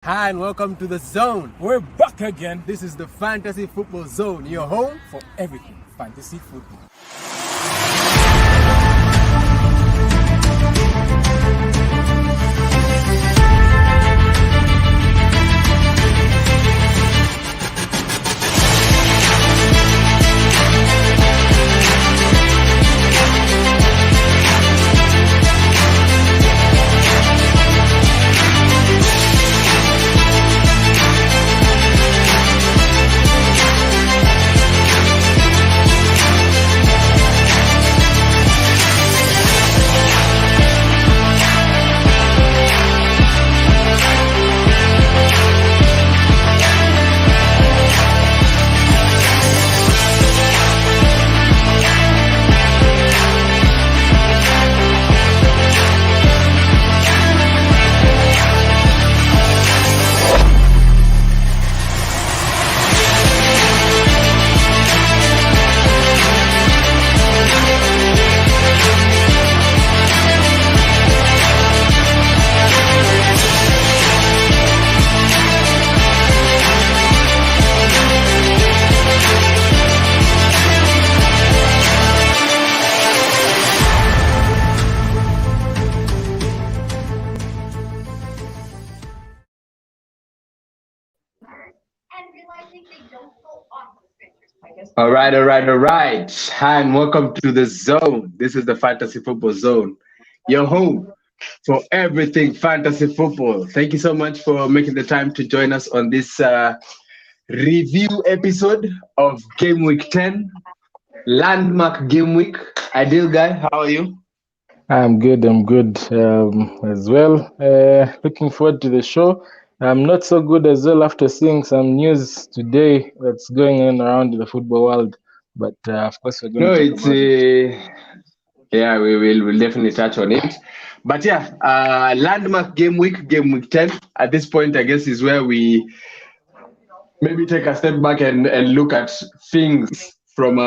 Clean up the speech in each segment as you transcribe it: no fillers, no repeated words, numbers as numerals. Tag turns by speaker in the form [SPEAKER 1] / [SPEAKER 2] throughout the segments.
[SPEAKER 1] Hi and welcome to the Zone.
[SPEAKER 2] We're back again.
[SPEAKER 1] This is the Fantasy Football Zone, your home
[SPEAKER 2] for everything fantasy football.
[SPEAKER 3] All right. Hi, and welcome to the Zone. This is the Fantasy Football Zone, your home for everything fantasy football. Thank you so much for making the time to join us on this review episode of Game Week 10, landmark Game Week. Ideal guy, how are you?
[SPEAKER 4] I'm good as well. Looking forward to the show. I'm not so good as well after seeing some news today that's going on around the football world. But of course, we're going to talk about it.
[SPEAKER 3] Yeah, we'll definitely touch on it. But yeah, landmark Game Week 10. At this point, I guess is where we maybe take a step back and look at things from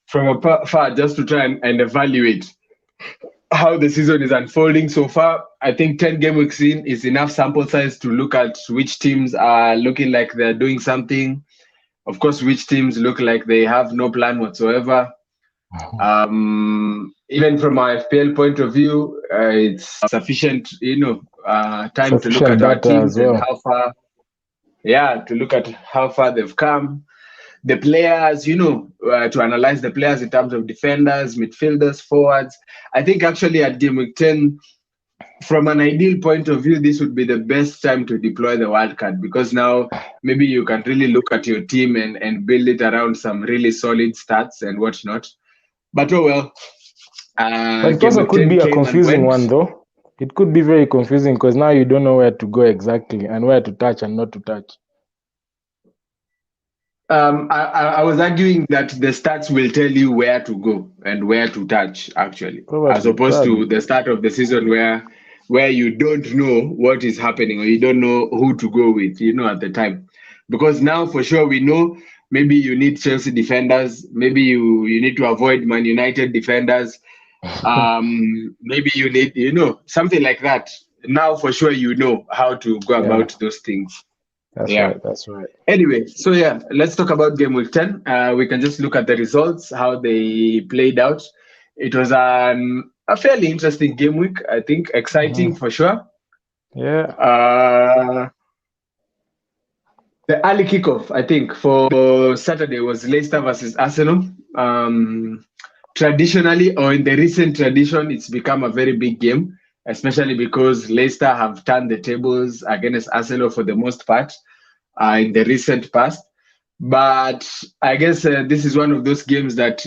[SPEAKER 3] far, just to try and evaluate how the season is unfolding so far. I think 10 game weeks in is enough sample size to look at which teams are looking like they're doing something. Of course, which teams look like they have no plan whatsoever. Even from our FPL point of view, it's sufficient, time to look at our teams and how far. Yeah, to look at how far they've come. The players, to analyze the players in terms of defenders, midfielders, forwards. I think actually at Game Week 10, from an ideal point of view, this would be the best time to deploy the wildcard, because now maybe you can really look at your team and build it around some really solid stats and whatnot. But oh well.
[SPEAKER 4] But it also could be a confusing one, though. It could be very confusing because now you don't know where to go exactly and where to touch and not to touch.
[SPEAKER 3] I was arguing that the stats will tell you where to go and where to touch, actually, as opposed to the start of the season where you don't know what is happening or you don't know who to go with, at the time. Because now for sure we know maybe you need Chelsea defenders, maybe you need to avoid Man United defenders, maybe you need, something like that. Now for sure you know how to go about those things.
[SPEAKER 4] That's right.
[SPEAKER 3] Anyway, so yeah, let's talk about Game Week 10. We can just look at the results, how they played out. It was a fairly interesting game week, I think. Exciting for sure.
[SPEAKER 4] Yeah.
[SPEAKER 3] The early kickoff, I think, for Saturday was Leicester versus Arsenal. Traditionally, or in the recent tradition, it's become a very big game, especially because Leicester have turned the tables against Arsenal for the most part in the recent past. But I guess this is one of those games that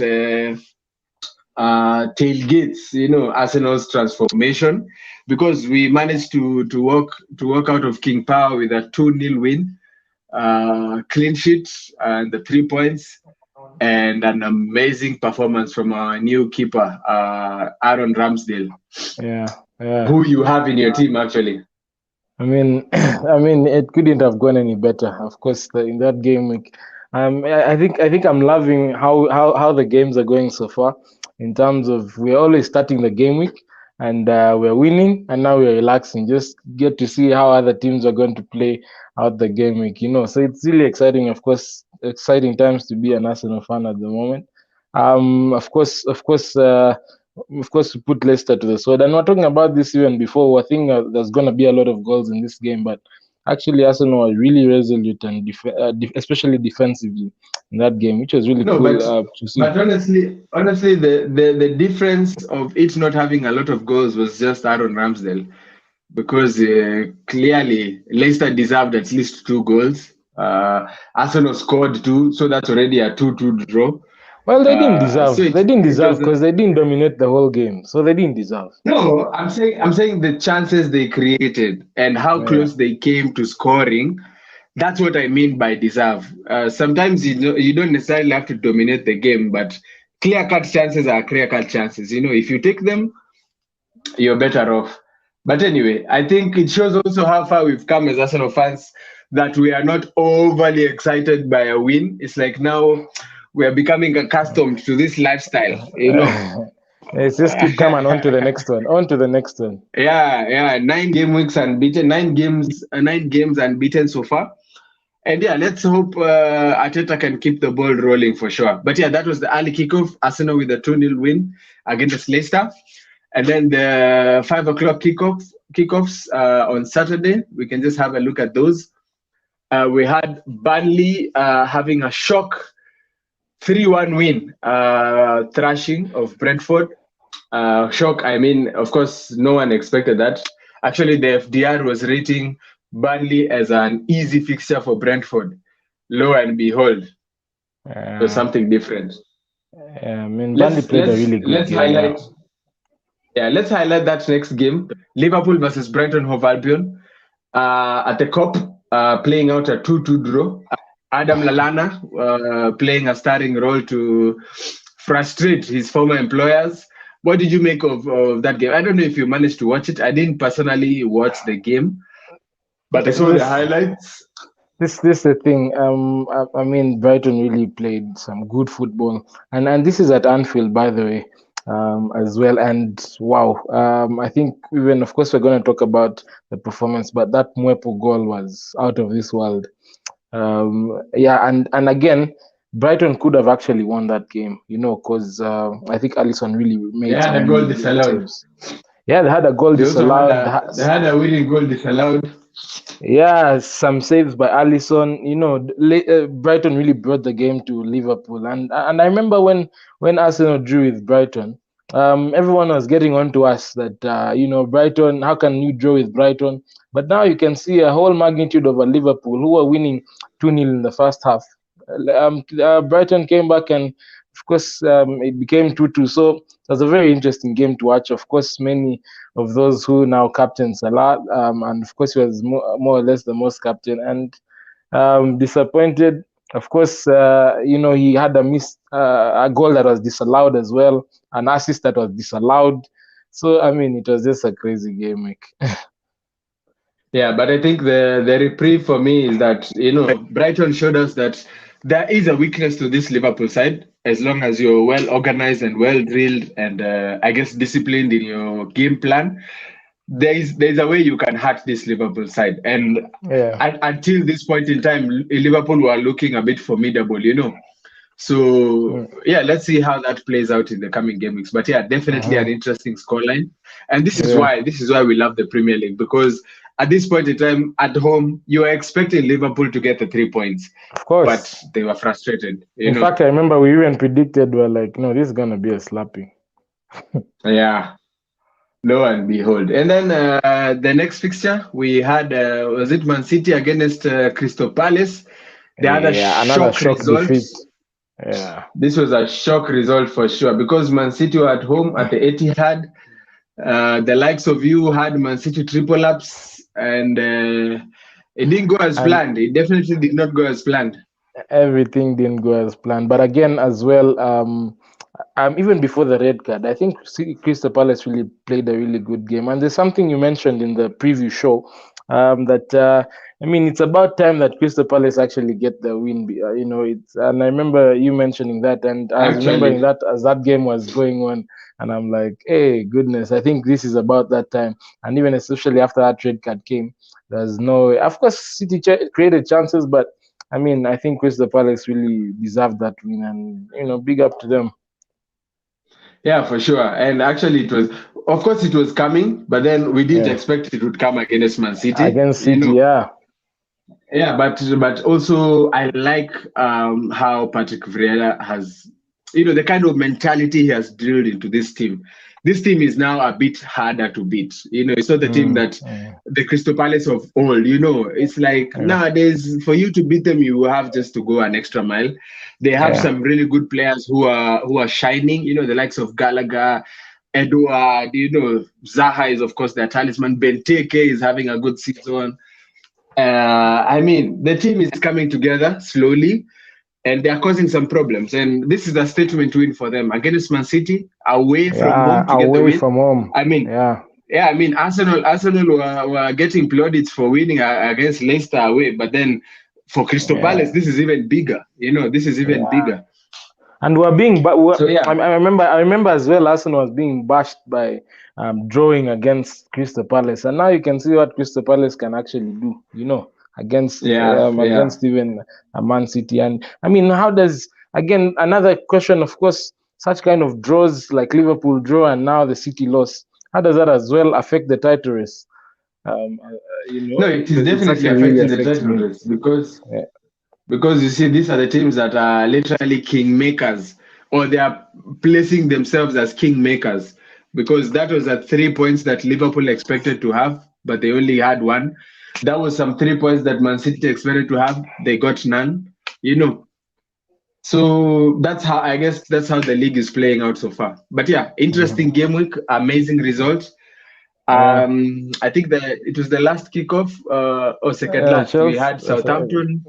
[SPEAKER 3] tailgates, Arsenal's transformation, because we managed to walk out of King Power with a 2-0 win, clean sheet and the 3 points, and an amazing performance from our new keeper, Aaron Ramsdale.
[SPEAKER 4] Yeah.
[SPEAKER 3] Who you have in your team, actually.
[SPEAKER 4] I mean, it couldn't have gone any better. Of course, in that game week, I think I'm loving how the games are going so far. In terms of, we're always starting the game week, and we're winning, and now we're relaxing. Just get to see how other teams are going to play out the game week, So it's really exciting. Of course, exciting times to be an Arsenal fan at the moment. Of course, to put Leicester to the sword. And we're talking about this even before. We're thinking there's going to be a lot of goals in this game, but actually, Arsenal are really resolute and especially defensively in that game, which was really cool to see.
[SPEAKER 3] But honestly, the difference of it not having a lot of goals was just Aaron Ramsdale, because clearly Leicester deserved at least 2 goals. Arsenal scored 2, so that's already a 2-2 draw.
[SPEAKER 4] Well, they didn't deserve. They didn't deserve because they didn't dominate the whole game, so they didn't deserve.
[SPEAKER 3] No, I'm saying the chances they created and how close they came to scoring. That's what I mean by deserve. Sometimes you don't necessarily have to dominate the game, but clear-cut chances are clear-cut chances. If you take them, you're better off. But anyway, I think it shows also how far we've come as Arsenal fans, that we are not overly excited by a win. It's like now we are becoming accustomed to this lifestyle,
[SPEAKER 4] It's just keep coming on to the next one.
[SPEAKER 3] Yeah. 9 game weeks unbeaten, 9 games unbeaten so far. And yeah, let's hope Arteta can keep the ball rolling for sure. But yeah, that was the early kickoff. Arsenal with a 2-0 win against Leicester. And then the 5 o'clock kickoffs on Saturday. We can just have a look at those. We had Burnley having a shock 3-1 win, thrashing of Brentford. Shock, I mean, of course, no one expected that. Actually, the FDR was rating Burnley as an easy fixture for Brentford. Lo and behold, it was something different.
[SPEAKER 4] I mean, Burnley played a really good game.
[SPEAKER 3] Let's highlight that next game. Liverpool versus Brighton Hove Albion at the Kop, playing out a 2-2 draw. Adam Lallana playing a starring role to frustrate his former employers. What did you make of that game? I don't know if you managed to watch it. I didn't personally watch the game, but I saw the highlights.
[SPEAKER 4] This is the thing. I mean, Brighton really played some good football, and this is at Anfield, by the way, as well. And wow, I think even, of course, we're going to talk about the performance, but that Mwepu goal was out of this world. And again, Brighton could have actually won that game, because I think Alisson really made
[SPEAKER 3] a goal disallowed.
[SPEAKER 4] Yeah, they had a goal disallowed.
[SPEAKER 3] They had a winning goal disallowed.
[SPEAKER 4] Yeah, some saves by Alisson. Brighton really brought the game to Liverpool, and I remember when Arsenal drew with Brighton, everyone was getting on to us that Brighton, how can you draw with Brighton? But now you can see a whole magnitude of a Liverpool who were winning 2-0 in the first half. Brighton came back, and of course it became 2-2. So it was a very interesting game to watch. Of course, many of those who now captain Salah, and of course he was more or less the most captain, and disappointed. Of course, he had a goal that was disallowed as well, an assist that was disallowed. So I mean, it was just a crazy game week.
[SPEAKER 3] Yeah, but I think the reprieve for me is that Brighton showed us that there is a weakness to this Liverpool side. As long as you're well organized and well drilled and I guess disciplined in your game plan, there's a way you can hack this Liverpool side. And until this point in time, Liverpool were looking a bit formidable, So let's see how that plays out in the coming game weeks. But yeah, definitely an interesting scoreline. And this is why we love the Premier League, because at this point in time, at home, you are expecting Liverpool to get the 3 points.
[SPEAKER 4] Of course.
[SPEAKER 3] But they were frustrated.
[SPEAKER 4] In fact, I remember we even predicted, we're like, no, this is going to be a slapping.
[SPEAKER 3] Yeah. Lo and behold. And then the next fixture, we had, was it Man City against Crystal Palace?
[SPEAKER 4] Another shock
[SPEAKER 3] result.
[SPEAKER 4] Defeat. Yeah.
[SPEAKER 3] This was a shock result for sure, because Man City were at home at the Etihad. The likes of you had Man City triple ups, and it didn't go as planned. It definitely did not go as planned.
[SPEAKER 4] Everything didn't go as planned. But again, as well, even before the red card, I think Crystal Palace really played a really good game. And there's something you mentioned in the preview show, that I mean, it's about time that Crystal Palace actually get the win. And I remember you mentioning that, and I was remembering
[SPEAKER 3] Actually,
[SPEAKER 4] that as that game was going on, and I'm like, hey, goodness, I think this is about that time. And even especially after that red card came, there's no, of course, City created chances, but I mean, I think Crystal Palace really deserved that win, and big up to them.
[SPEAKER 3] yeah, for sure. And actually, of course, it was coming, but then we didn't
[SPEAKER 4] Yeah,
[SPEAKER 3] expect it would come against Man City.
[SPEAKER 4] against City, yeah,
[SPEAKER 3] Yeah, but also I like how Patrick Vieira has, the kind of mentality he has drilled into this team. This team is now a bit harder to beat. It's not the team that the Crystal Palace of old. It's like
[SPEAKER 4] yeah,
[SPEAKER 3] nowadays for you to beat them, you have just to go an extra mile. They have
[SPEAKER 4] yeah.
[SPEAKER 3] some really good players who are shining. The likes of Gallagher, Edouard. Zaha is of course their talisman. Benteke is having a good season. I mean, the team is coming together slowly, and they are causing some problems. And this is a statement win for them against Man City, away from home to get the
[SPEAKER 4] Away
[SPEAKER 3] win.
[SPEAKER 4] from home.
[SPEAKER 3] I mean,
[SPEAKER 4] yeah.
[SPEAKER 3] I mean, Arsenal were getting plaudits for winning against Leicester away, but then for Crystal Palace, this is even bigger. This is even bigger.
[SPEAKER 4] And we're being, but
[SPEAKER 3] So yeah,
[SPEAKER 4] I remember as well. Arsenal was being bashed by drawing against Crystal Palace, and now you can see what Crystal Palace can actually do. Against even Man City, and I mean, how does again another question? Of course, such kind of draws like Liverpool draw and now the City loss. How does that as well affect the title race?
[SPEAKER 3] No, it is definitely affecting the title race because you see, these are the teams that are literally kingmakers, or they are placing themselves as kingmakers, because that was at 3 points that Liverpool expected to have, but they only had one. That was some 3 points that Man City expected to have, they got none. So that's how the league is playing out so far. But yeah, interesting game week, amazing results. I think that it was the last kickoff or second last.
[SPEAKER 4] Chelsea,
[SPEAKER 3] we had Southampton.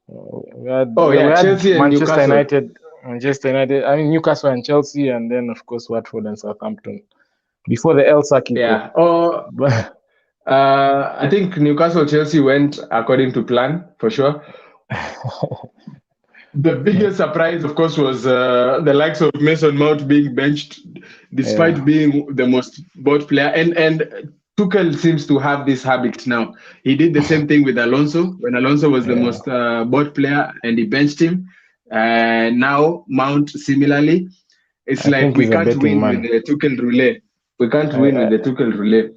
[SPEAKER 4] We had
[SPEAKER 3] Chelsea and
[SPEAKER 4] Manchester
[SPEAKER 3] Newcastle.
[SPEAKER 4] United. I mean, Newcastle and Chelsea, and then of course Watford and Southampton before the Elsa kickoff.
[SPEAKER 3] Yeah. I think Newcastle Chelsea went according to plan for sure. The biggest surprise, of course, was the likes of Mason Mount being benched, despite being the most bought player. And Tuchel seems to have this habit now. He did the same thing with Alonso when Alonso was the most bought player, and he benched him. Now Mount similarly. It's like we can't win with the Tuchel roulette. We can't win with the Tuchel roulette.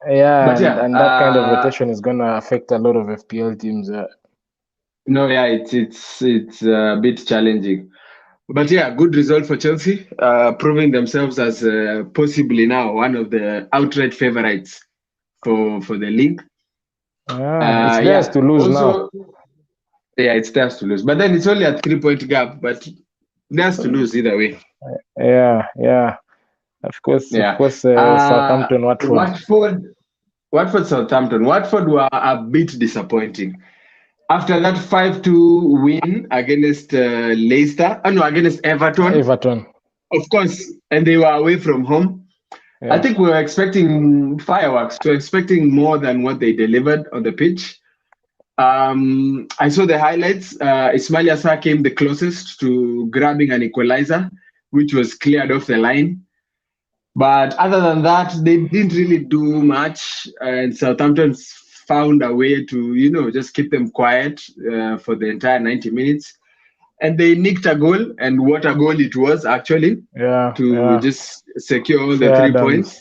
[SPEAKER 4] Yeah, but and that kind of rotation is going to affect a lot of FPL teams.
[SPEAKER 3] No, yeah, it's a bit challenging, but yeah, good result for Chelsea, proving themselves as possibly now one of the outright favorites for the league.
[SPEAKER 4] It's theirs to lose now.
[SPEAKER 3] Yeah, it's theirs to lose, but then it's only a 3-point gap, but theirs to lose either way.
[SPEAKER 4] Yeah. Of course, Southampton,
[SPEAKER 3] Watford, Southampton. Watford were a bit disappointing. After that 5-2 win against Leicester, against Everton. Of course, and they were away from home. Yeah. I think we were expecting fireworks. We were expecting more than what they delivered on the pitch. I saw the highlights. Ismail Assar came the closest to grabbing an equalizer, which was cleared off the line. But other than that, they didn't really do much. And Southampton found a way to, just keep them quiet for the entire 90 minutes. And they nicked a goal, and what a goal it was, actually, to just secure all the 3 points.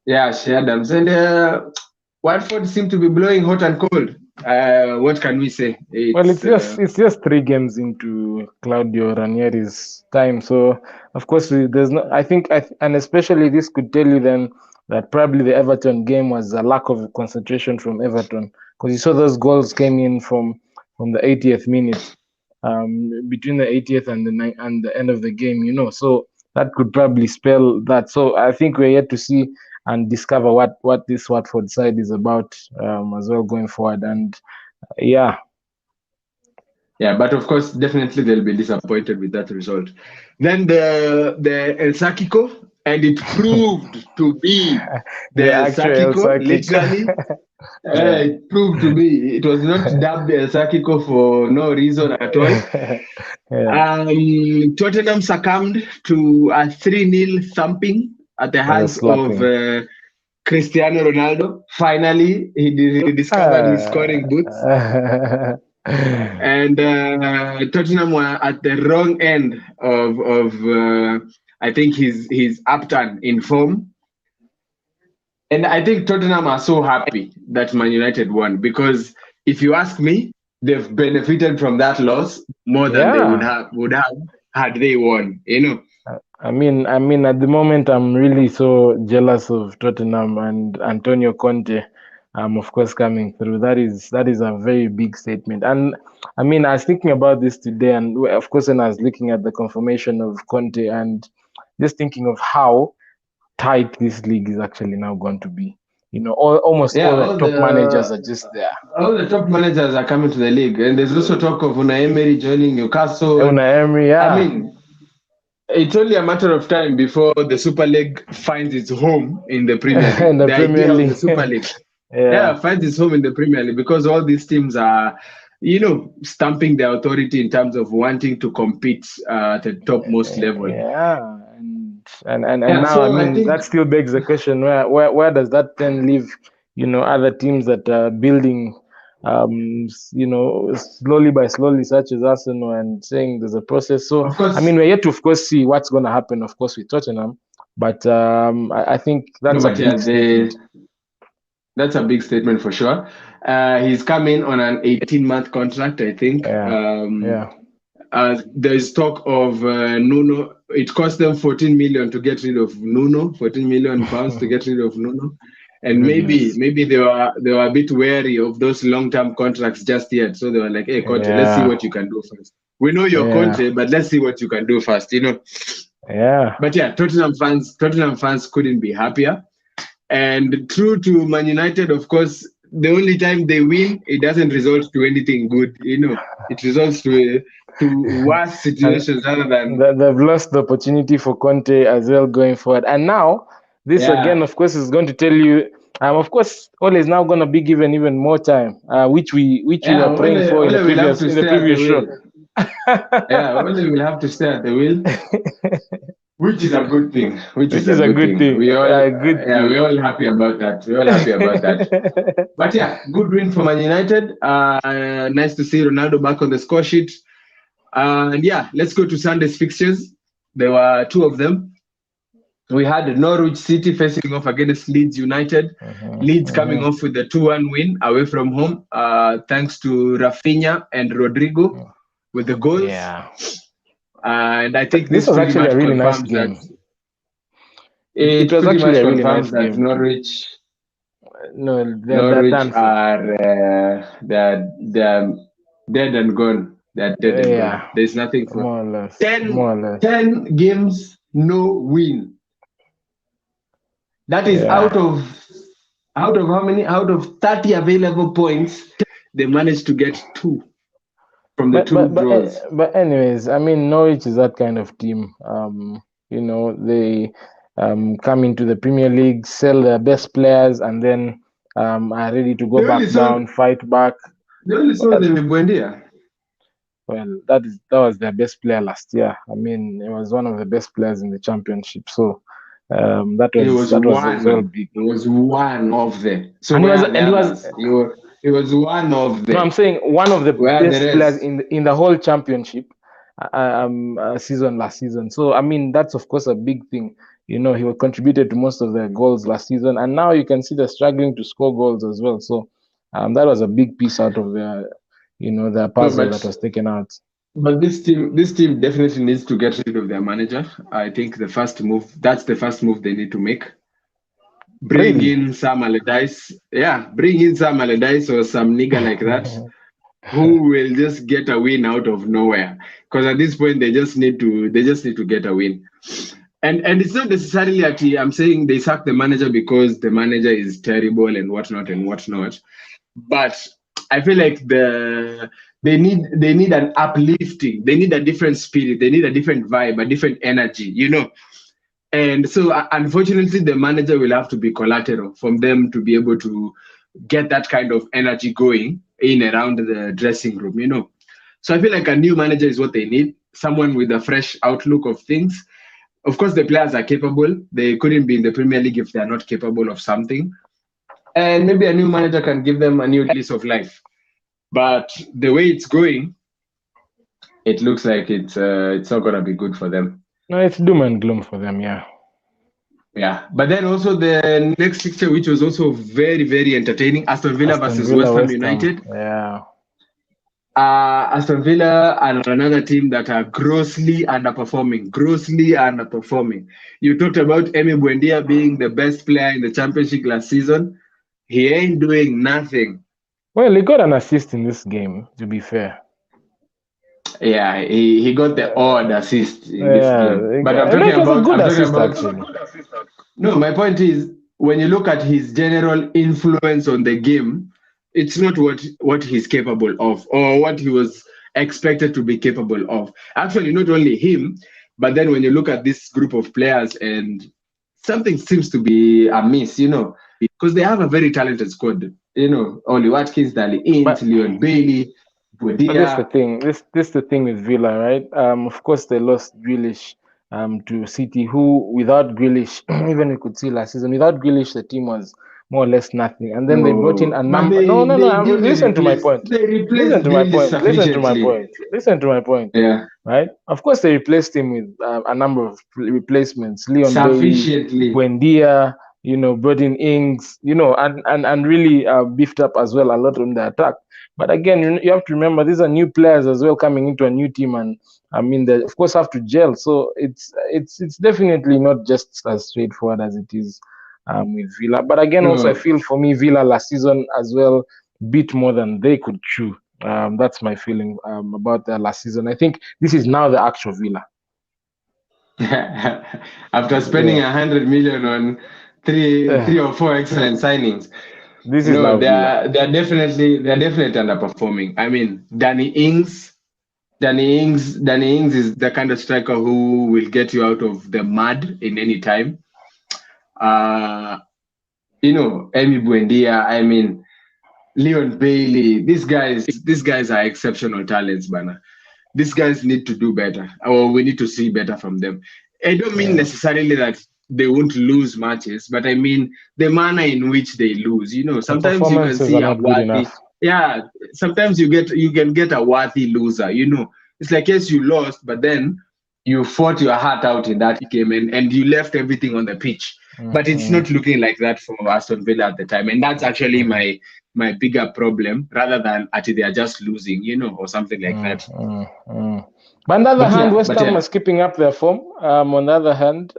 [SPEAKER 3] Yeah, Shea Adams. And Watford seem to be blowing hot and cold. What can we say?
[SPEAKER 4] It's just 3 games into Claudio Ranieri's time. So, of course, there's no. I think, and especially this could tell you then that probably the Everton game was a lack of concentration from Everton, because you saw those goals came in from the 80th minute, between the 80th and the end of the game. So that could probably spell that. So I think we're yet to see and discover what this Watford side is about as well going forward. And yeah,
[SPEAKER 3] but of course, definitely they'll be disappointed with that result. Then the El Sakiko, and it proved to be the El Sakiko, literally. It proved to be. It was not dubbed El Sakiko for no reason at all. Tottenham succumbed to a 3-0 thumping at the hands of Cristiano Ronaldo. Finally, he discovered his scoring boots. And Tottenham were at the wrong end of I think his upturn in form. And I think Tottenham are so happy that Man United won, because if you ask me, they've benefited from that loss more than they would have had they won.
[SPEAKER 4] I mean, at the moment, I'm really so jealous of Tottenham and Antonio Conte. Of course, coming through. That is a very big statement. And I mean, I was thinking about this today, and of course, when I was looking at the confirmation of Conte, and just thinking of how tight this league is actually now going to be. Almost all the top managers are just there.
[SPEAKER 3] All the top managers are coming to the league, and there's also talk of Unai Emery joining Newcastle.
[SPEAKER 4] Unai Emery, yeah.
[SPEAKER 3] I mean, it's only a matter of time before the Super League finds its home in the Premier League.
[SPEAKER 4] In the Premier League.
[SPEAKER 3] The Super League, finds its home in the Premier League, because all these teams are, stamping their authority in terms of wanting to compete at the topmost level.
[SPEAKER 4] Yeah. And now, so I mean, that still begs the question: where does that then leave, other teams that are building, slowly by slowly, such as Arsenal, and saying there's a process. So, I mean, we're yet to, of course, see what's going to happen, of course, with Tottenham. But I think that's a big statement.
[SPEAKER 3] That's a big statement for sure. He's coming on an 18-month contract, I think. There's talk of Nuno. It cost them 14 million to get rid of Nuno, 14 million pounds to get rid of Nuno. And maybe they were a bit wary of those long-term contracts just yet. So they were like, hey, Conte, let's see what you can do first. We know you're Conte, but let's see what you can do first,
[SPEAKER 4] Yeah.
[SPEAKER 3] But yeah, Tottenham fans couldn't be happier. And true to Man United, of course, the only time they win, it doesn't result to anything good. It results to worse situations rather than...
[SPEAKER 4] They've lost the opportunity for Conte as well going forward. And now, this again, of course, is going to tell you, of course, Ole is now going to be given even more time, which we were praying for in the previous show.
[SPEAKER 3] Ole will have to stay at the wheel, which is a good thing. Which is a good thing.
[SPEAKER 4] We're
[SPEAKER 3] all happy about that. But yeah, good win for Man United. Nice to see Ronaldo back on the score sheet. And yeah, let's go to Sunday's fixtures. There were two of them. We had Norwich City facing off against Leeds United. Leeds coming off with the 2-1 win away from home, thanks to Rafinha and Rodrigo with the goals.
[SPEAKER 4] Yeah.
[SPEAKER 3] And I think
[SPEAKER 4] this was actually a really nice game.
[SPEAKER 3] It was actually a really nice game. Norwich are they're dead and gone. They're dead and gone. There's nothing for
[SPEAKER 4] more or less.
[SPEAKER 3] 10 games, no win. That is out of how many? Out of 30 available points, they managed to get 2 from the draws.
[SPEAKER 4] But anyways, I mean, Norwich is that kind of team. They come into the Premier League, sell their best players, and then are ready to go back down, fight back.
[SPEAKER 3] They only saw them in Buendia.
[SPEAKER 4] Well, that was their best player last year. I mean, it was one of the best players in the championship. So that was well big.
[SPEAKER 3] It was one of them. So
[SPEAKER 4] it
[SPEAKER 3] was one of them.
[SPEAKER 4] No, I'm saying one of the best players in the whole championship season last season. So I mean, that's of course a big thing. He contributed to most of their goals last season, and now you can see they're struggling to score goals as well. So that was a big piece out of their puzzle that was taken out.
[SPEAKER 3] But this team definitely needs to get rid of their manager. I think that's the first move they need to make. Bring in Sam Allardyce. Yeah, bring in Sam Allardyce or some nigga like that who will just get a win out of nowhere. Because at this point they just need to get a win. And it's not necessarily that I'm saying they sack the manager because the manager is terrible and whatnot. But I feel like they need an uplifting. They need a different spirit. They need a different vibe, a different energy, And so, unfortunately, the manager will have to be collateral for them to be able to get that kind of energy going in around the dressing room. So I feel like a new manager is what they need, someone with a fresh outlook of things. Of course, the players are capable. They couldn't be in the Premier League if they are not capable of something. And maybe a new manager can give them a new lease of life. But the way it's going, it looks like it's not going to be good for them.
[SPEAKER 4] No, it's doom and gloom for them, yeah.
[SPEAKER 3] Yeah, but then also the next fixture, which was also very, very entertaining, Aston Villa versus West Ham United.
[SPEAKER 4] Yeah.
[SPEAKER 3] Aston Villa and another team that are grossly underperforming. You talked about Emi Buendia being the best player in the championship last season. He ain't doing nothing.
[SPEAKER 4] Well, he got an assist in this game, to be fair.
[SPEAKER 3] Yeah, he got the odd assist in this game. But I'm talking about a good assist, actually. No, my point is, when you look at his general influence on the game, it's not what he's capable of or what he was expected to be capable of. Actually, not only him, but then when you look at this group of players, and something seems to be amiss, because they have a very talented squad. Oli Watkins, Dali Int, Leon Bailey, Buendia.
[SPEAKER 4] But that's the thing. This the thing with Villa, right? Of course, they lost Grealish to City, who without Grealish, even we could see last season, without Grealish, the team was more or less nothing. And then they brought in a number. Listen to my point. Listen to my point.
[SPEAKER 3] Yeah.
[SPEAKER 4] Right? Of course, they replaced him with a number of replacements. Leon Bailey, Buendia, brought in Ings, and really beefed up as well a lot on the attack. But again, you have to remember these are new players as well coming into a new team, and I mean they of course have to gel. So it's definitely not just as straightforward as it is with Villa. But again, also I feel for me Villa last season as well beat more than they could chew. That's my feeling about their last season. I think this is now the actual Villa.
[SPEAKER 3] After spending 100 million on three or four excellent signings.
[SPEAKER 4] This is
[SPEAKER 3] they're definitely underperforming. I mean, Danny Ings is the kind of striker who will get you out of the mud in any time. Emi Buendia, I mean, Leon Bailey, these guys are exceptional talents, Bana. These guys need to do better, or we need to see better from them. I don't mean necessarily that they won't lose matches, but I mean the manner in which they lose. Sometimes you can see a worthy. Yeah, sometimes you can get a worthy loser. It's like, yes, you lost, but then you fought your heart out in that game and you left everything on the pitch. But it's not looking like that for Aston Villa at the time, and that's actually my bigger problem, rather than they are just losing, or something like that.
[SPEAKER 4] But on the other hand, West Ham is keeping up their form. On the other hand,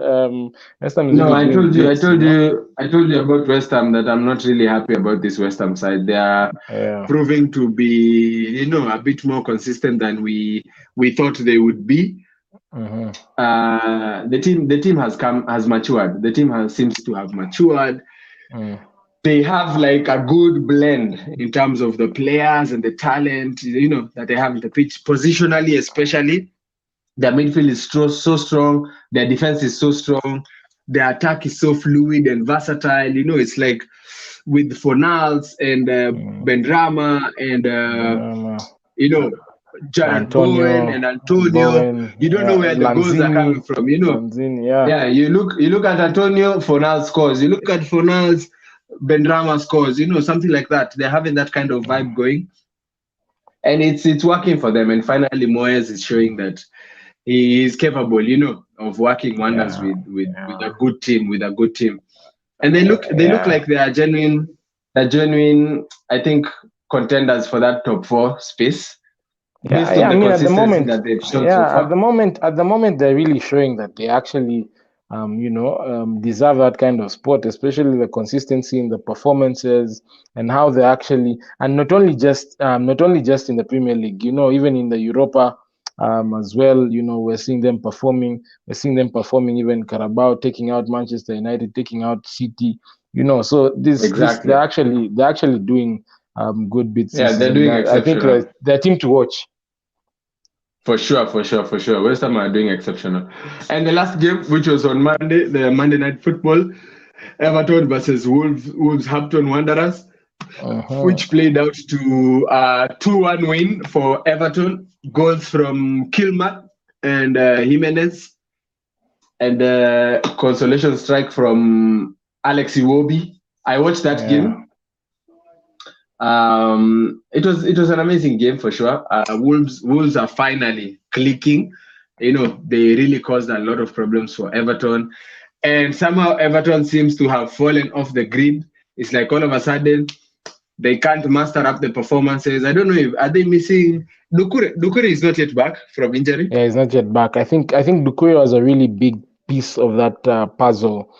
[SPEAKER 4] West Ham is
[SPEAKER 3] I told you about West Ham that I'm not really happy about this West Ham side. They are proving to be, a bit more consistent than we thought they would be. The team has matured. The team seems to have matured. They have like a good blend in terms of the players and the talent, that they have in the pitch. Positionally, especially, their midfield is so strong. Their defense is so strong. Their attack is so fluid and versatile. It's like with Fornals and Benrahma and Jared Bowen and Antonio. You don't know where the goals are coming from. You look at Antonio, Fornals scores. You look at Fornals, Benrahma scores, something like that. They're having that kind of vibe going, and it's working for them. And finally, Moyes is showing that he is capable, of working wonders with a good team. And they look like they are genuine. I think contenders for that top 4 space.
[SPEAKER 4] At the moment, they're really showing that they actually. Deserve that kind of spot, especially the consistency in the performances and how they actually, and not only just in the Premier League, even in the Europa as well. We're seeing them performing. We're seeing them performing even Carabao, taking out Manchester United, taking out City. So they're actually doing good bits.
[SPEAKER 3] Yeah, they're doing exceptional.
[SPEAKER 4] I think they're a team to watch.
[SPEAKER 3] For sure. West Ham are doing exceptional. And the last game, which was on Monday, the Monday Night Football, Everton versus Wolverhampton Wanderers. which played out to 2-1 win for Everton. Goals from Kilmark and Jimenez, and consolation strike from Alex Iwobi. I watched that game. It was an amazing game for sure. Wolves are finally clicking. You know, they really caused a lot of problems for Everton, and somehow Everton seems to have fallen off the grid. It's like all of a sudden they can't master up the performances. I don't know if are they missing Dukure. Dukure is not yet back from injury.
[SPEAKER 4] Yeah, he's not yet back. I think Dukure was a really big piece of that puzzle,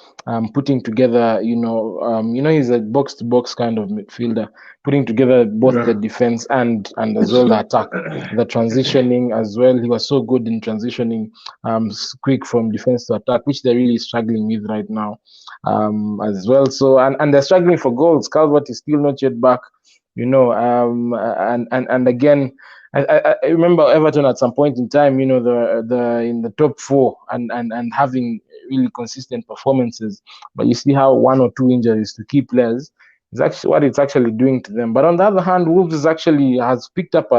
[SPEAKER 4] putting together. He's a box-to-box kind of midfielder, putting together both the defense and as well the attack, the transitioning as well. He was so good in transitioning, quick from defense to attack, which they're really struggling with right now, as well. So and they're struggling for goals. Calvert is still not yet back. And again. I remember Everton at some point in time, the in the top four and having really consistent performances. But you see how 1 or 2 injuries to key players is actually what it's actually doing to them. But on the other hand, Wolves actually has picked up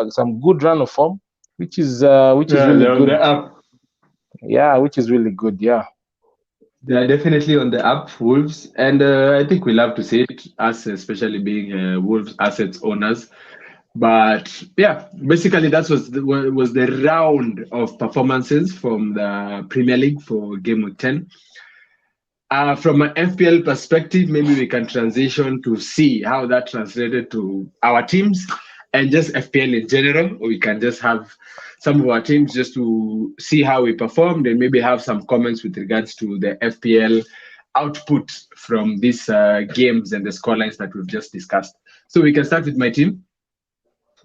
[SPEAKER 4] some good run of form, which is really good. Yeah, which is really good. Yeah.
[SPEAKER 3] They are definitely on the up, Wolves, and I think we love to see it, us especially being Wolves assets owners. But yeah, basically that was the round of performances from the Premier League for Gameweek 10. From an FPL perspective, maybe we can transition to see how that translated to our teams and just FPL in general. We can just have some of our teams just to see how we performed and maybe have some comments with regards to the FPL output from these games and the scorelines that we've just discussed. So we can start with my team.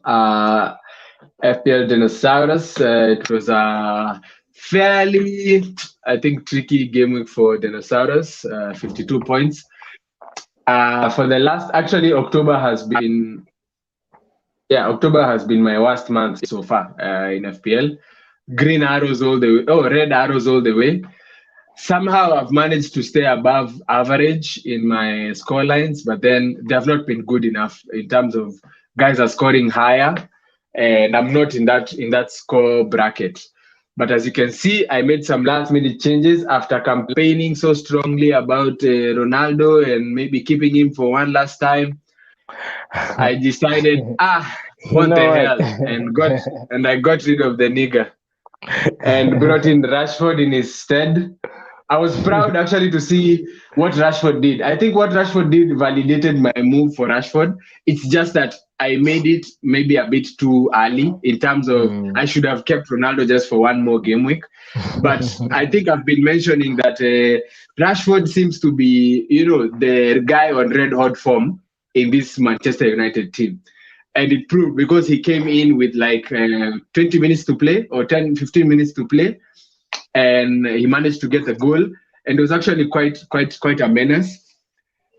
[SPEAKER 3] FPL Dinosaurus. It was a fairly, I think, tricky game week for Dinosaurus. 52 points. For the last, actually, October has been my worst month so far in FPL. Green arrows all the way. Oh, red arrows all the way. Somehow I've managed to stay above average in my score lines, but then they have not been good enough in terms of guys are scoring higher, and I'm not in that score bracket. But as you can see, I made some last-minute changes after campaigning so strongly about Ronaldo and maybe keeping him for one last time. I decided, what the hell, and I got rid of the nigger and brought in Rashford in his stead. I was proud actually to see what Rashford did. I think what Rashford did validated my move for Rashford. It's just that I made it maybe a bit too early in terms of I should have kept Ronaldo just for one more game week. But I think I've been mentioning that Rashford seems to be, the guy on red hot form in this Manchester United team. And it proved because he came in with like 20 minutes to play or 10, 15 minutes to play. And he managed to get a goal. And it was actually quite a menace.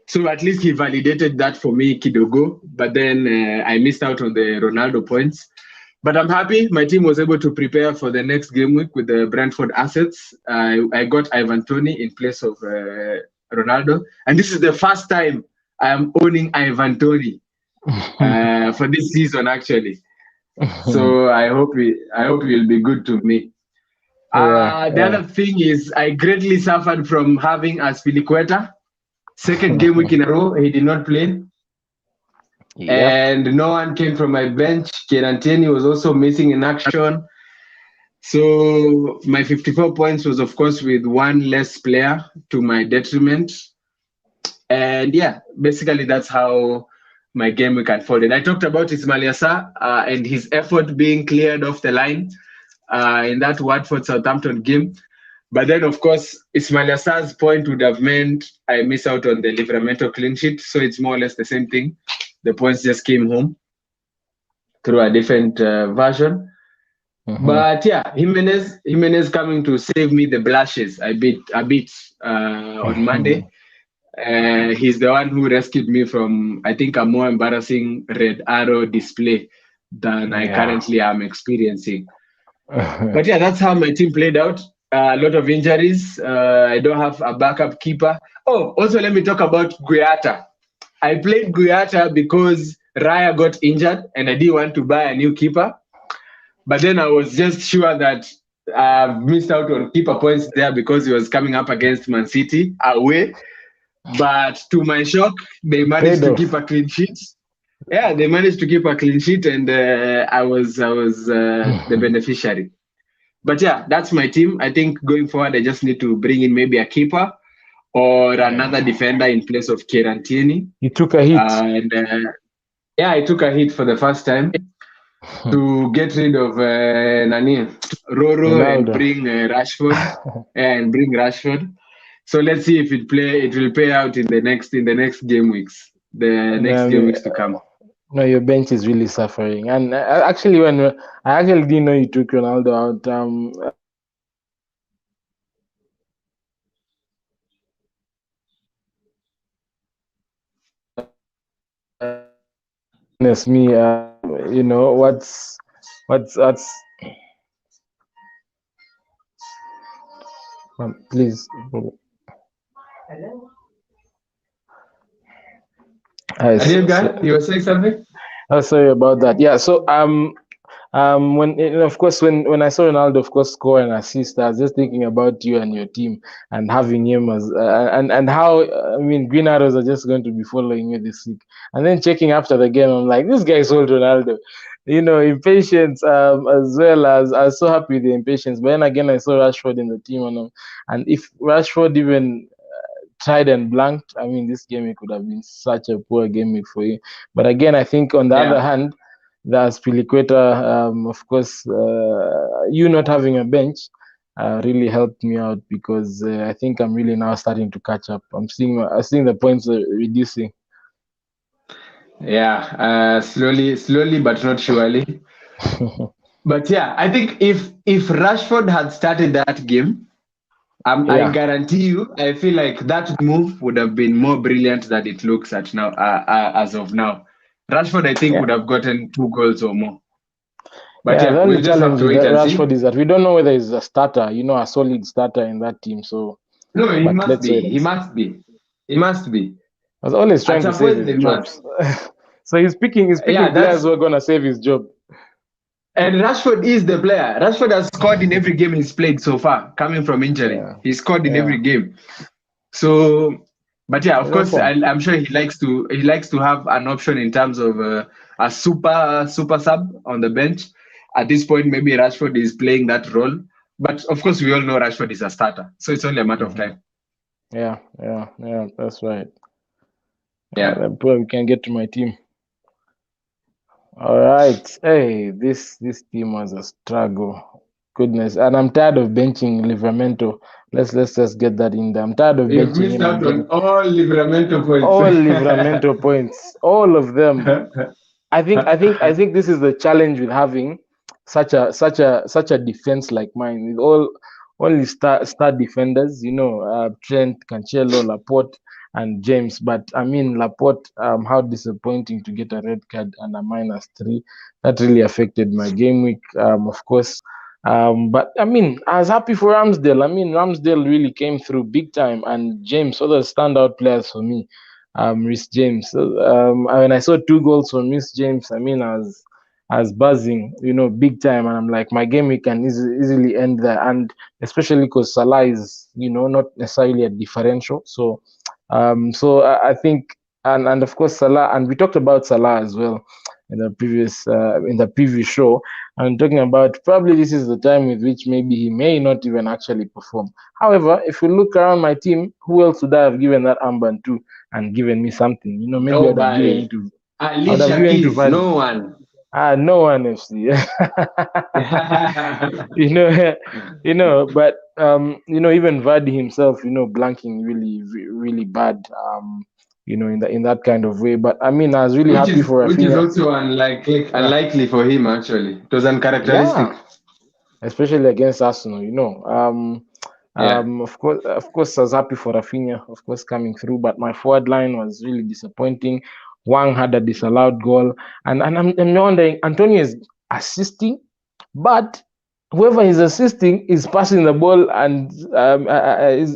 [SPEAKER 3] So at least he validated that for me, Kidogo. But then I missed out on the Ronaldo points. But I'm happy my team was able to prepare for the next game week with the Brentford assets. I got Ivan Toney in place of Ronaldo. And this is the first time I am owning Ivan Toney for this season, actually. So I hope it will be good to me. The other thing is I greatly suffered from having Azpilicueta. Second game week in a row, he did not play. Yep. And no one came from my bench. Keranteni was also missing in action. So my 54 points was, of course, with one less player to my detriment. And yeah, basically that's how my game week unfolded. I talked about Ismail Yassar and his effort being cleared off the line in that Watford Southampton game. But then, of course, Ismail Yassar's point would have meant I miss out on the Livramento clean sheet. So it's more or less the same thing. The points just came home through a different version. But yeah, Jimenez coming to save me the blushes a bit on Monday. He's the one who rescued me from, I think, a more embarrassing red arrow display than I currently am experiencing. But yeah, that's how my team played out. A lot of injuries. I don't have a backup keeper. Oh, also let me talk about Guiata. I played Guyata because Raya got injured and I didn't want to buy a new keeper. But then I was just sure that I've missed out on keeper points there because he was coming up against Man City away. But to my shock, they managed to keep a clean sheet. Yeah, they managed to keep a clean sheet, and I was the beneficiary. But yeah, that's my team. I think going forward, I just need to bring in maybe a keeper or another defender in place of Kieran Tierney.
[SPEAKER 4] You took a hit.
[SPEAKER 3] And yeah, I took a hit for the first time to get rid of Nani, Roro, and bring Rashford. So let's see if it will play out in the next game weeks. Game weeks to come.
[SPEAKER 4] No, your bench is really suffering. And actually, I actually didn't know you took Ronaldo out. Me, you know what's. Please.
[SPEAKER 3] You were saying something?
[SPEAKER 4] Oh, sorry about that. Yeah. So when of course when I saw Ronaldo of course score and assist, I was just thinking about you and your team and having him as and how I mean Green Arrows are just going to be following you this week. And then checking after the game, I'm like, this guy sold Ronaldo. You know, impatience as well as I was so happy with the impatience. But then again, I saw Rashford in the team, and if Rashford even tried and blanked, I mean, this game it could have been such a poor game for you. But again, I think on the other hand, there's Piliqueta. Of course, you not having a bench really helped me out because I think I'm really now starting to catch up. I'm seeing the points reducing.
[SPEAKER 3] Yeah, slowly but not surely. But yeah, I think if Rashford had started that game, I guarantee you, I feel like that move would have been more brilliant than it looks at now. As of now, Rashford, I think, would have gotten 2 goals or more. But
[SPEAKER 4] the only challenge with Rashford is that we don't know whether he's a starter, you know, a solid starter in that team. So
[SPEAKER 3] no, he must be. He must be. He must be.
[SPEAKER 4] I was always trying to save his jobs. So he's picking players who are gonna save his job.
[SPEAKER 3] And Rashford is the player. Rashford has scored in every game he's played so far, coming from injury. Yeah. He scored in every game. So, but yeah, of course, I'm sure he likes to have an option in terms of a super sub on the bench. At this point, maybe Rashford is playing that role. But of course, we all know Rashford is a starter, so it's only a matter of time.
[SPEAKER 4] Yeah, that's right.
[SPEAKER 3] Yeah,
[SPEAKER 4] we can get to my team. All right. Hey, this team was a struggle. Goodness. And I'm tired of benching Livramento. Let's just get that in there. I'm tired of benching him.
[SPEAKER 3] Out on all Livramento points.
[SPEAKER 4] All Livramento points. All of them. I think this is the challenge with having such a defense like mine, with only star defenders, you know, Trent, Cancelo, Laporte, and James. But I mean, Laporte, how disappointing to get a red card and a -3. That really affected my game week, of course. But I mean, I was happy for Ramsdale. I mean, Ramsdale really came through big time, and James, other standout players for me. Reece James. When I saw 2 goals from Reece James, I mean, I was buzzing, you know, big time, and I'm like, my game week can easily end there, and especially because Salah is, you know, not necessarily a differential. So I think, and of course Salah, and we talked about Salah as well in the previous show, and talking about probably this is the time with which maybe he may not even actually perform. However, if you look around my team, who else would I have given that armband to and given me something? You know, maybe I'd have given it to
[SPEAKER 3] no one.
[SPEAKER 4] No one, FC. you know, but you know, even Vardy himself, you know, blanking really bad. You know, in that kind of way. But I mean, I was really happy for Rafinha.
[SPEAKER 3] Which is also unlikely for him, actually. It was uncharacteristic.
[SPEAKER 4] Yeah. Especially against Arsenal, you know. Of course, I was happy for Rafinha, of course, coming through. But my forward line was really disappointing. Wang had a disallowed goal. And I'm wondering, Antonio is assisting, but whoever is assisting is passing the ball and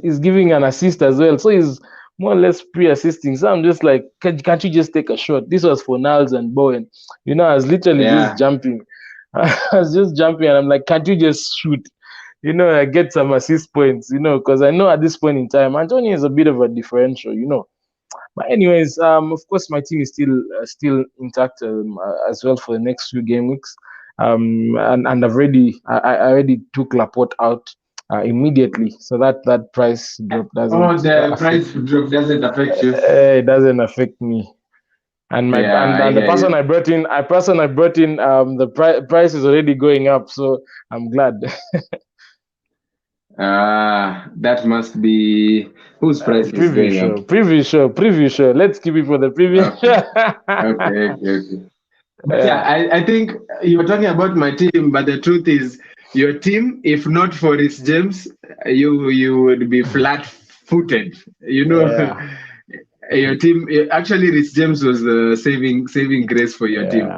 [SPEAKER 4] is giving an assist as well. So he's more or less pre-assisting. So I'm just like, can't you just take a shot? This was for Niles and Bowen. I was literally just jumping. I was just jumping, and I'm like, can't you just shoot? I get some assist points, because I know at this point in time, Antonio is a bit of a differential. But anyways, of course, my team is still intact as well for the next few game weeks. And I already took Laporte out immediately, so that price drop doesn't.
[SPEAKER 3] The price drop doesn't affect you.
[SPEAKER 4] It doesn't affect me. And the person I brought in, the price is already going up, so I'm glad.
[SPEAKER 3] That must be whose price is going up?
[SPEAKER 4] Preview show. Let's keep it for the preview.
[SPEAKER 3] Okay. But I think you were talking about my team, but the truth is, your team, if not for Rhys James, you would be flat-footed. Your team, actually, Rhys James was the saving grace for your team.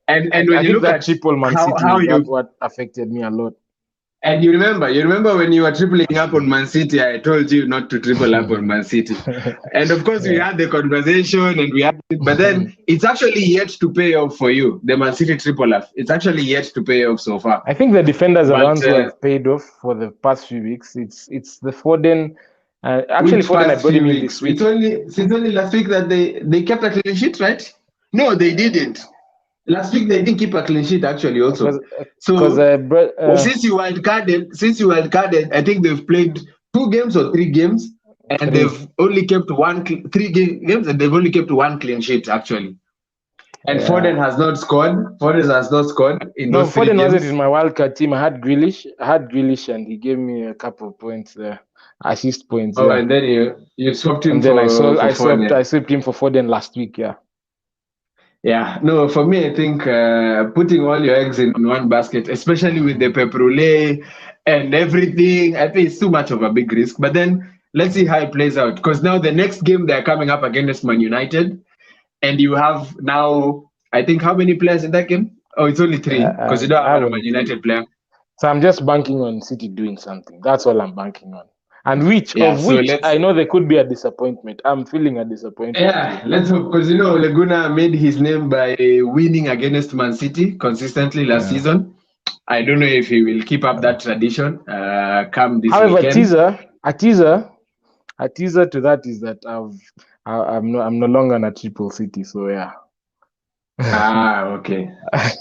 [SPEAKER 3] And when you look at
[SPEAKER 4] triple Man City, what affected me a lot.
[SPEAKER 3] And you remember when you were tripling up on Man City, I told you not to triple up on Man City. And of course, we had the conversation, but then it's actually yet to pay off for you. The Man City triple up, it's actually yet to pay off so far.
[SPEAKER 4] I think the defenders are the ones who have paid off for the past few weeks. It's the Foden. Actually, Foden, I brought him in this week.
[SPEAKER 3] It's only last week that they kept a clean sheet, right? No, they didn't. Last week they didn't keep a clean sheet actually also. Since you wildcarded, I think they've played 2 games or 3 games, and they've only kept 3 games, and they've only kept 1 clean sheet actually. And Foden has not scored. In those 3 games.
[SPEAKER 4] Foden wasn't in my wildcard team. I had Grealish, and he gave me a couple of points there, assist points.
[SPEAKER 3] And then you swapped him.
[SPEAKER 4] And then I swapped him for Foden last week.
[SPEAKER 3] Yeah, no, for me, I think putting all your eggs in one basket, especially with the pep roulette and everything, I think it's too much of a big risk. But then let's see how it plays out. Because now the next game they're coming up against Man United, and you have now, I think, how many players in that game? Oh, it's only 3 because you don't have a Man United player.
[SPEAKER 4] So I'm just banking on City doing something. That's all I'm banking on. And which I know there could be a disappointment. I'm feeling a disappointment.
[SPEAKER 3] Yeah, let's hope, because Laguna made his name by winning against Man City consistently last season. I don't know if he will keep up that tradition come this weekend.
[SPEAKER 4] However, a teaser to that is that I'm no longer on a triple City, so yeah.
[SPEAKER 3] Okay.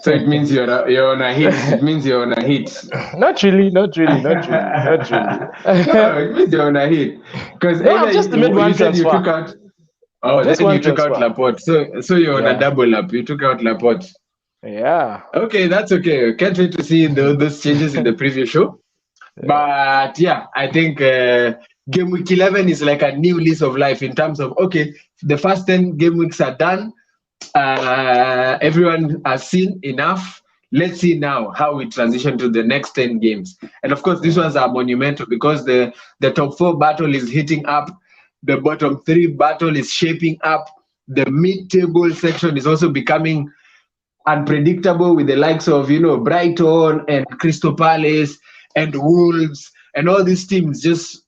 [SPEAKER 3] So it means you're on a hit. It means you're on a hit.
[SPEAKER 4] Not really.
[SPEAKER 3] No, it means you're on a hit. Because
[SPEAKER 4] just made one transfer.
[SPEAKER 3] You took out Laporte. So you're on a double up. You took out Laporte.
[SPEAKER 4] Yeah.
[SPEAKER 3] Okay, that's okay. Can't wait to see those changes in the previous show. But yeah, I think game week 11 is like a new lease of life in terms of, the first 10 game weeks are done. Everyone has seen enough. Let's see now how we transition to the next 10 games. And of course, these ones are monumental because the top 4 battle is heating up. The bottom 3 battle is shaping up. The mid-table section is also becoming unpredictable with the likes of, Brighton and Crystal Palace and Wolves and all these teams just,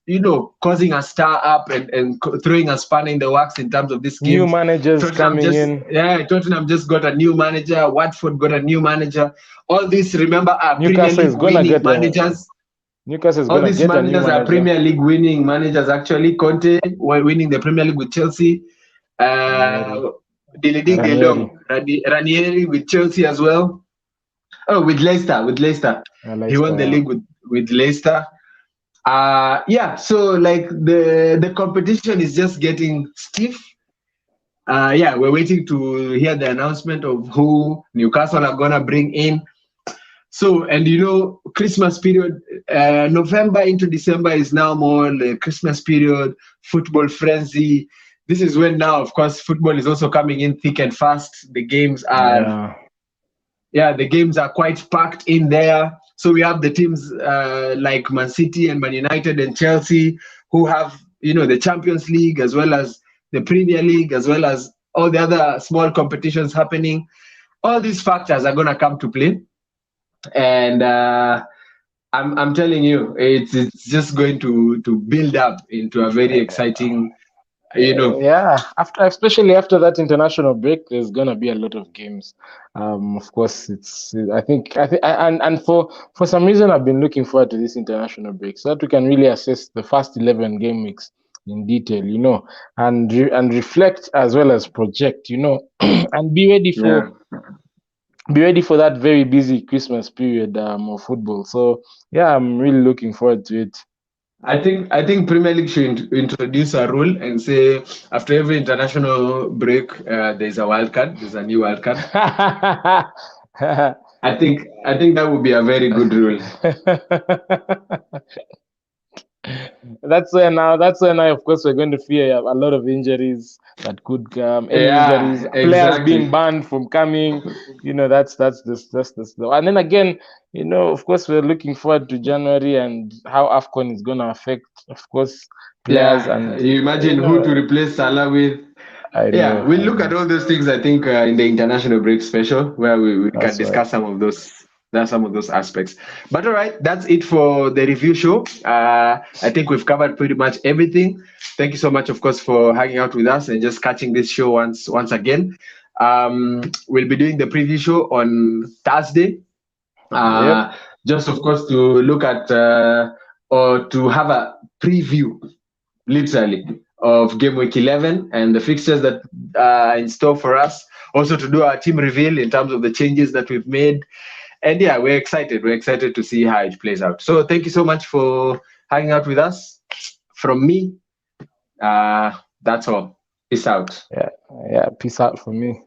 [SPEAKER 3] causing a star up and throwing a spanner in the works in terms of this game.
[SPEAKER 4] New managers coming in.
[SPEAKER 3] Yeah, Tottenham just got a new manager. Watford got a new manager. All these, remember, are Premier League winning managers.
[SPEAKER 4] All
[SPEAKER 3] these managers are Premier League winning managers, actually. Conte winning the Premier League with Chelsea. Ranieri with Chelsea as well. Oh, with Leicester. He won the league with Leicester. So like the competition is just getting stiff. We're waiting to hear the announcement of who Newcastle are gonna bring in. So, and Christmas period, November into December is now more the Christmas period, football frenzy. This is when now, of course, football is also coming in thick and fast. The games are, the games are quite packed in there. So we have the teams like Man City and Man United and Chelsea who have, the Champions League as well as the Premier League as well as all the other small competitions happening. All these factors are going to come to play. And I'm telling you, it's just going to build up into a very exciting
[SPEAKER 4] Yeah, especially after that international break, there's gonna be a lot of games. Of course, I think and for some reason I've been looking forward to this international break so that we can really assess the first 11 game weeks in detail, and reflect as well as project, and be ready for that very busy Christmas period of football. So yeah, I'm really looking forward to it.
[SPEAKER 3] I think Premier League should introduce a rule and say after every international break, there's a wild card. There's a new wild card. I think that would be a very good rule.
[SPEAKER 4] That's when now, of course, we're going to fear a lot of injuries that could come. Any injuries, players being banned from coming. That's this. And then again, of course, we're looking forward to January and how AFCON is going to affect, of course, players. And
[SPEAKER 3] you imagine who to replace Salah with. We'll look at all those things, I think, in the international break special, where we can discuss some of those aspects. But all right, that's it for the review show. I think we've covered pretty much everything. Thank you so much, of course, for hanging out with us and just catching this show once again. We'll be doing the preview show on Thursday. Just, of course, to look at or to have a preview, literally, of Gameweek 11 and the fixtures that are in store for us. Also to do our team reveal in terms of the changes that we've made. And yeah, we're excited. We're excited to see how it plays out. So thank you so much for hanging out with us. From me, that's all. Peace out.
[SPEAKER 4] Yeah, peace out for me.